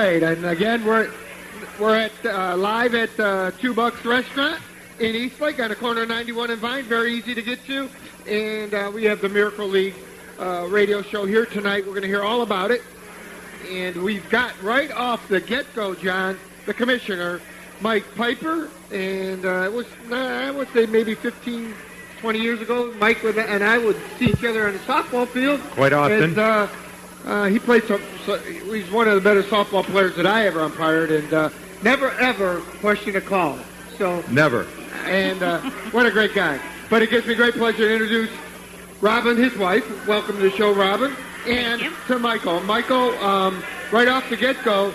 great. And again, we're at live at 2 Bucks Restaurant in Eastlake on the corner of 91 and Vine. Very easy to get to. And we have the Miracle League radio show here tonight. We're going to hear all about it. And we've got right off the get-go, John, the commissioner, Mike Piper. And it was, I would say, maybe 15, 20 years ago, Mike and I would see each other on the softball field. Quite often. And, he played he's one of the better softball players that I ever umpired, and never, ever questioned a call. So Never. And what a great guy. But it gives me great pleasure to introduce Robin, his wife. Welcome to the show, Robin. And to Michael. Michael, right off the get-go,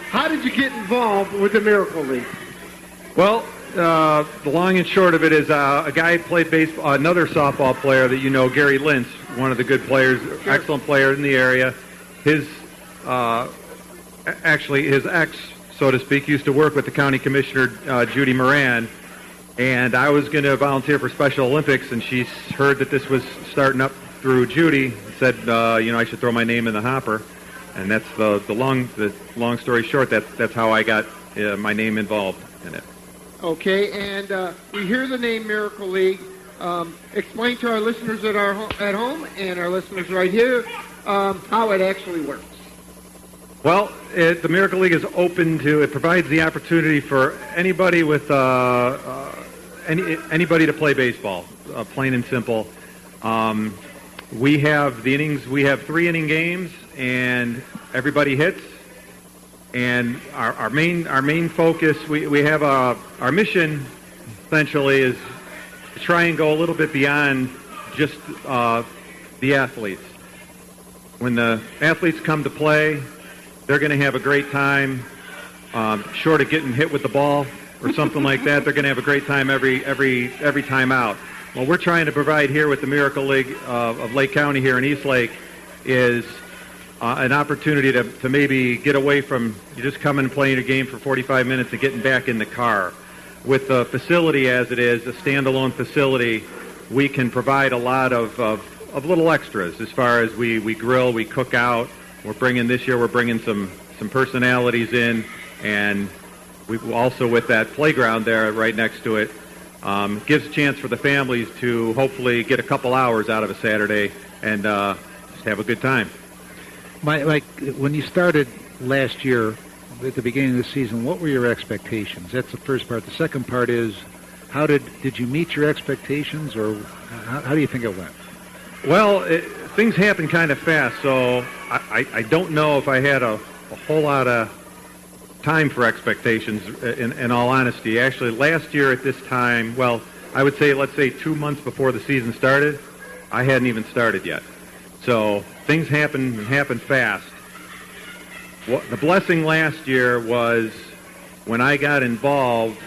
how did you get involved with the Miracle League? Well, the long and short of it is a guy played baseball, another softball player that you know, Gary Lintz, one of the good players, excellent player in the area. His ex, so to speak, used to work with the county commissioner, Judy Moran, and I was going to volunteer for Special Olympics, and she heard that this was starting up through Judy, said, I should throw my name in the hopper, and that's the long story short. That's how I got my name involved in it. Okay, and we hear the name Miracle League. Explain to our listeners at home and our listeners right here how it actually works. Well, the Miracle League is open to. It provides the opportunity for anybody with anybody to play baseball, plain and simple. We have the innings. We have 3-inning games, and everybody hits. And our main focus, we have our mission essentially is to try and go a little bit beyond just the athletes. When the athletes come to play, they're going to have a great time. Short of getting hit with the ball or something like that, they're going to have a great time every time out. What we're trying to provide here with the Miracle League of Lake County here in Eastlake is an opportunity to maybe get away from you just coming and playing a game for 45 minutes and getting back in the car. With the facility as it is, a standalone facility, we can provide a lot of little extras as far as we grill, we cook out. This year we're bringing some personalities in, and we also with that playground there right next to it, gives a chance for the families to hopefully get a couple hours out of a Saturday and just have a good time. Like when you started last year at the beginning of the season, what were your expectations? That's the first part. The second part is, how did you meet your expectations, or how do you think it went? Well, things happen kind of fast, so I don't know if I had a whole lot of time for expectations, in all honesty. Actually, last year at this time, well, I would say, let's say 2 months before the season started, I hadn't even started yet. So things happen fast. The blessing last year was when I got involved,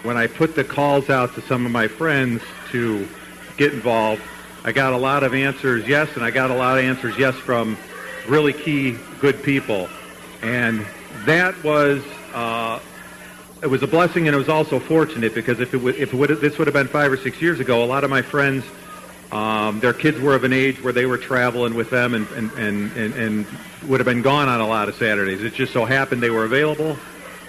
when I put the calls out to some of my friends to get involved, I got a lot of answers yes, and I got a lot of answers yes from really key, good people. And that was, it was a blessing, and it was also fortunate, because if this would have been 5 or 6 years ago, a lot of my friends, their kids were of an age where they were traveling with them and would have been gone on a lot of Saturdays. It just so happened they were available,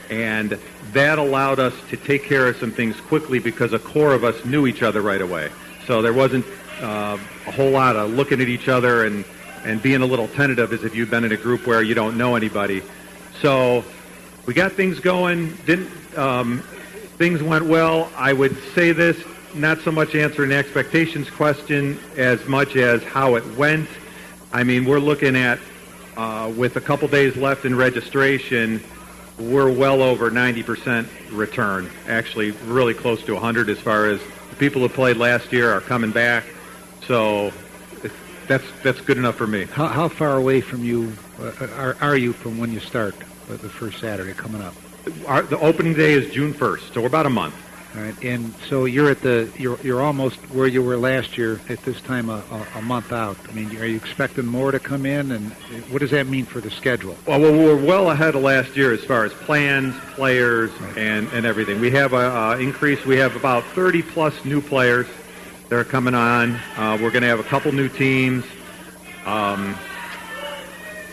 and that allowed us to take care of some things quickly because a core of us knew each other right away. So there wasn't a whole lot of looking at each other and being a little tentative as if you've been in a group where you don't know anybody. So we got things going. Things went well. I would say this, not so much answering the expectations question as much as how it went. I mean, we're looking at, with a couple days left in registration, we're well over 90% return. Actually, really close to 100 as far as the people who played last year are coming back. So that's good enough for me. How far away from you are you from when you start the first Saturday coming up? The opening day is June 1st, so we're about a month. All right, and so you're almost where you were last year at this time, a month out. I mean, are you expecting more to come in, and what does that mean for the schedule? Well, we're well ahead of last year as far as plans, players, right, and everything. We have an increase. We have about 30-plus new players that are coming on. We're going to have a couple new teams.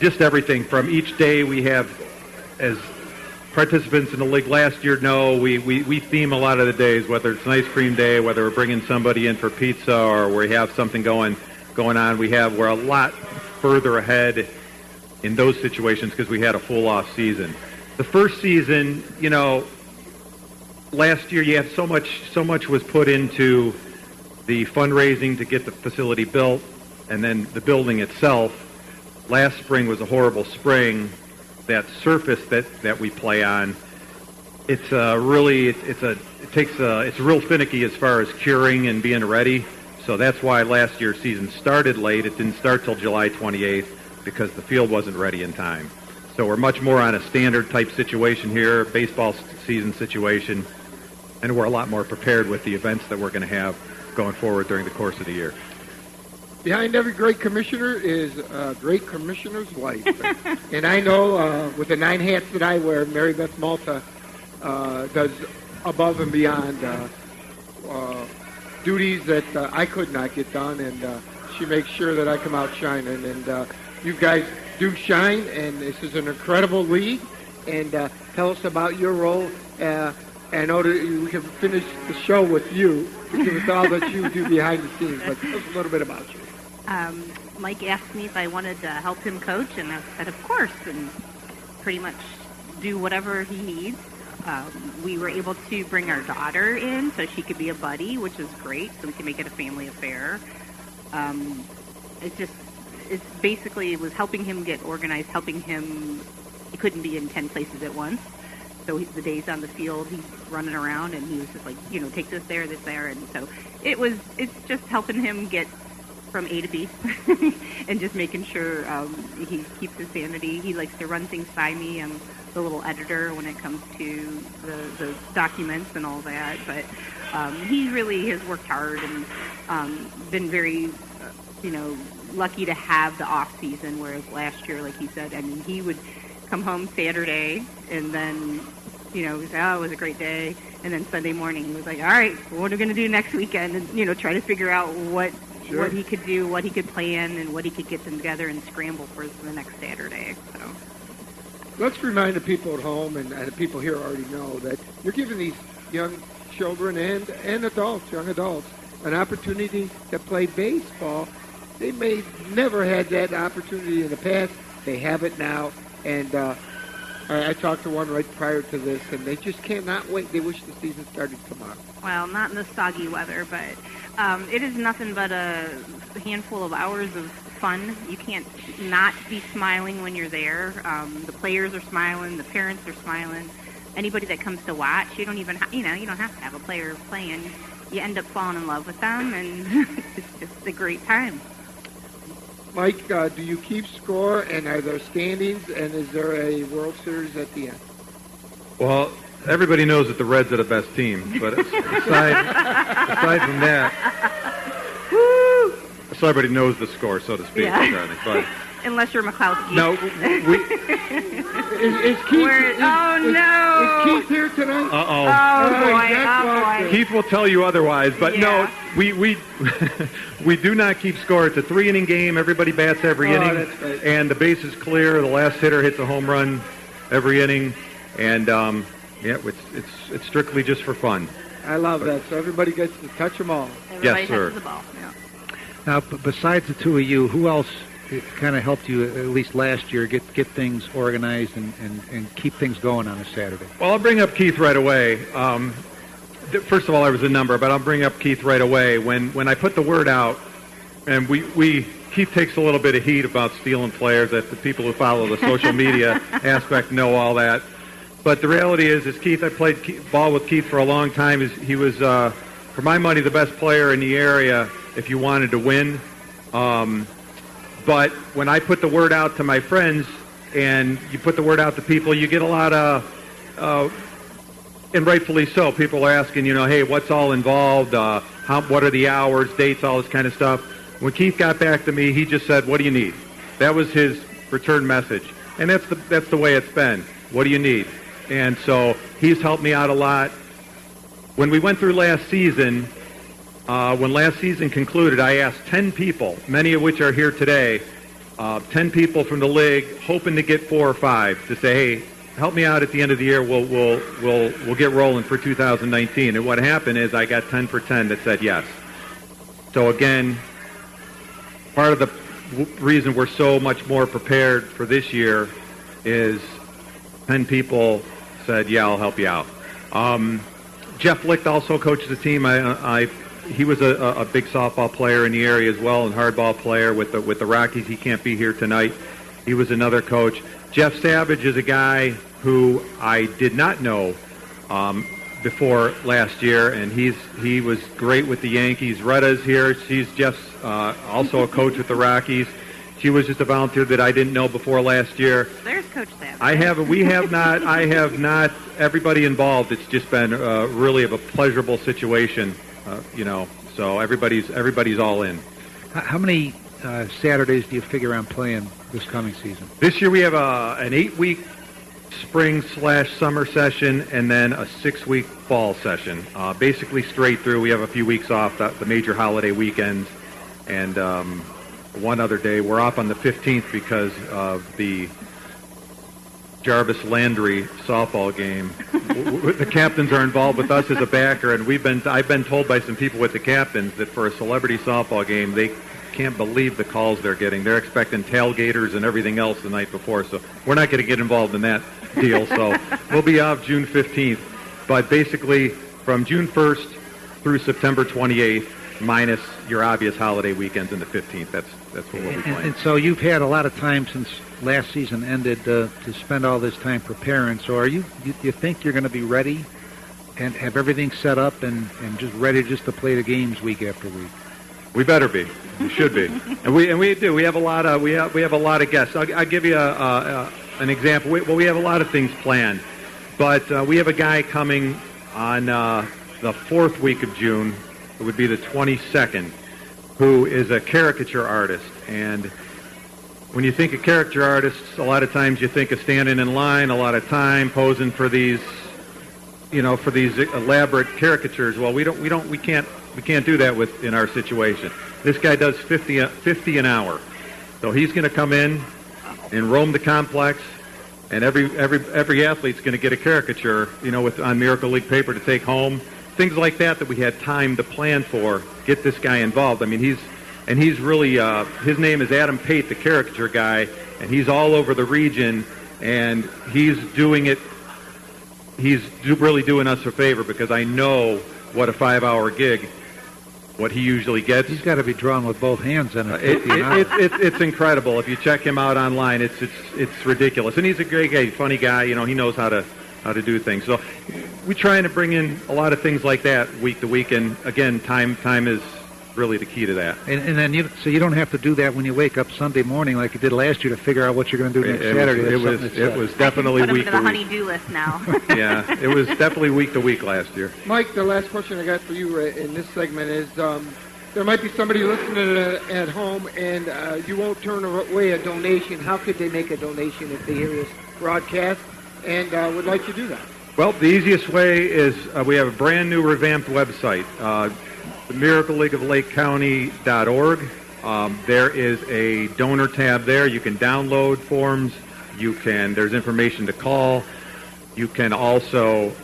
Just everything from each day. We have as participants in the league last year know, we theme a lot of the days, whether it's an ice cream day, whether we're bringing somebody in for pizza, or we have something going on. We're a lot further ahead in those situations because we had a full off season. The first season, last year you have so much was put into the fundraising to get the facility built, and then the building itself. Last spring was a horrible spring. That surface that we play on, it's real finicky as far as curing and being ready. So that's why last year's season started late. It didn't start till July 28th because the field wasn't ready in time. So we're much more on a standard type situation here, baseball season situation, and we're a lot more prepared with the events that we're going to have going forward during the course of the year. Behind every great commissioner is a great commissioner's wife. And I know with the 9 hats that I wear, Mary Beth Malta does above and beyond duties that I could not get done, and she makes sure that I come out shining. And you guys do shine, and this is an incredible league. And tell us about your role. I know that we can finish the show with you, with all that you do behind the scenes, but tell us a little bit about you. Mike asked me if I wanted to help him coach, and I said, of course, and pretty much do whatever he needs. We were able to bring our daughter in so she could be a buddy, which is great, so we can make it a family affair. It was helping him get organized, he couldn't be in 10 places at once. So the days on the field, he's running around, and he was just like, take this there, and so it's just helping him get from A to B and just making sure he keeps his sanity. He likes to run things by me. I'm the little editor when it comes to the documents and all that. But he really has worked hard and been very, lucky to have the off season. Whereas last year, like he said, he would come home Saturday and then, he'd say, oh, it was a great day. And then Sunday morning, he was like, all right, what are we going to do next weekend? And, try to figure out what he could do, what he could plan, and what he could get them together and scramble for the next Saturday. So let's remind the people at home, and the people here already know, that you're giving these young children and young adults, an opportunity to play baseball. They may never had that opportunity in the past. They have it now, and I talked to one right prior to this, and they just cannot wait. They wish the season started tomorrow. Well, not in the soggy weather, but it is nothing but a handful of hours of fun. You can't not be smiling when you're there. The players are smiling. The parents are smiling. Anybody that comes to watch, you don't even you don't have to have a player playing. You end up falling in love with them, and it's just a great time. Mike, do you keep score, and are there standings, and is there a World Series at the end? Well, everybody knows that the Reds are the best team, but aside from that, so everybody knows the score, so to speak. Yeah. But unless you're McCloskey. No, is Keith? No! Is Keith here tonight? Oh boy! Keith will tell you otherwise, but no, we do not keep score. It's a 3-inning game. Everybody bats every inning, that's great. And the base is clear. The last hitter hits a home run every inning, and it's strictly just for fun. I love that. So everybody gets to touch them all. Everybody Yes, sir. touches the ball. Yeah. Now, besides the two of you, who else kind of helped you, at least last year, get things organized and keep things going on a Saturday? Well, I'll bring up Keith right away. First of all, I was a number, but I'll bring up Keith right away. When I put the word out, and Keith takes a little bit of heat about stealing players, that the people who follow the social media aspect know all that. But the reality is Keith, I played ball with Keith for a long time. He was, for my money, the best player in the area if you wanted to win. But when I put the word out to my friends, and you put the word out to people, you get a lot of, and rightfully so, people are asking, hey, what's all involved? What are the hours, dates, all this kind of stuff. When Keith got back to me, he just said, what do you need? That was his return message. And that's the way it's been. What do you need? And so he's helped me out a lot. When we went through last season, when last season concluded, I asked 10 people, many of which are here today, 10 people from the league, hoping to get 4 or 5, to say, hey, help me out at the end of the year. We'll get rolling for 2019. And what happened is I got 10 for 10 that said yes. So again, part of the reason we're so much more prepared for this year is 10 people said, yeah, I'll help you out. Jeff Licht also coaches the team. He was a big softball player in the area as well, and hardball player with the Rockies. He can't be here tonight. He was another coach. Jeff Savage is a guy who I did not know before last year, and he was great with the Yankees. Retta's here. She's Jeff's also a coach with the Rockies. She was just a volunteer that I didn't know before last year. There's Coach Sam. We have not. Everybody involved. It's just been really of a pleasurable situation, So everybody's all in. How many Saturdays do you figure on playing this coming season? This year we have an 8-week spring/summer session and then a 6-week fall session. Basically straight through. We have a few weeks off, the major holiday weekends, and one other day. We're off on the 15th because of the Jarvis Landry softball game. The captains are involved with us as a backer, and I've been told by some people with the captains that for a celebrity softball game, they can't believe the calls they're getting. They're expecting tailgaters and everything else the night before, so we're not going to get involved in that deal. So we'll be off June 15th, but basically from June 1st through September 28th, minus your obvious holiday weekends and the 15th. That's what we'll be playing. And so you've had a lot of time since last season ended to spend all this time preparing. So you think you're going to be ready and have everything set up and just ready just to play the games week after week? We better be. We should be. And we do. We have a lot of guests. I'll give you an example. We have a lot of things planned, but we have a guy coming on the 4th week of June. It would be the 22nd, who is a caricature artist. And when you think of caricature artists, a lot of times you think of standing in line, a lot of time posing for these, for these elaborate caricatures. Well, we can't do that in our situation. This guy does 50 an hour. So he's going to come in and roam the complex, and every athlete's going to get a caricature, on Miracle League paper to take home. Things like that we had time to plan for, get this guy involved. I mean, he's really, his name is Adam Pate, the caricature guy, and he's all over the region, and he's doing it, really doing us a favor, because I know what a 5-hour gig, what he usually gets. He's got to be drawn with both hands in it. It's incredible. If you check him out online, it's ridiculous. And he's a great guy, funny guy, he knows how to do things. So we're trying to bring in a lot of things like that week to week, and again, time is really the key to that. And then you don't have to do that when you wake up Sunday morning like you did last year to figure out what you're going to do next Saturday. It was definitely week to week. Put him to the honey-do list now. Yeah, it was definitely week to week last year. Mike, the last question I got for you in this segment is, there might be somebody listening at home and you won't turn away a donation. How could they make a donation if they hear this broadcast and would like to do that? Well, the easiest way is we have a brand new revamped website, the miracleleagueoflakecountry.org. There is a donor tab there. You can download forms. There's information to call. You can also,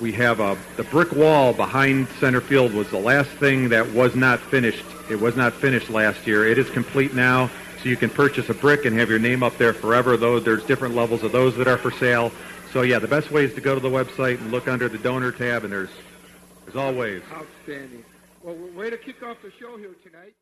we have the brick wall behind center field was the last thing that was not finished. It was not finished last year. It is complete now, so you can purchase a brick and have your name up there forever. There's different levels of those that are for sale. So, yeah, the best way is to go to the website and look under the donor tab, and there's always. Outstanding. Well, way to kick off the show here tonight.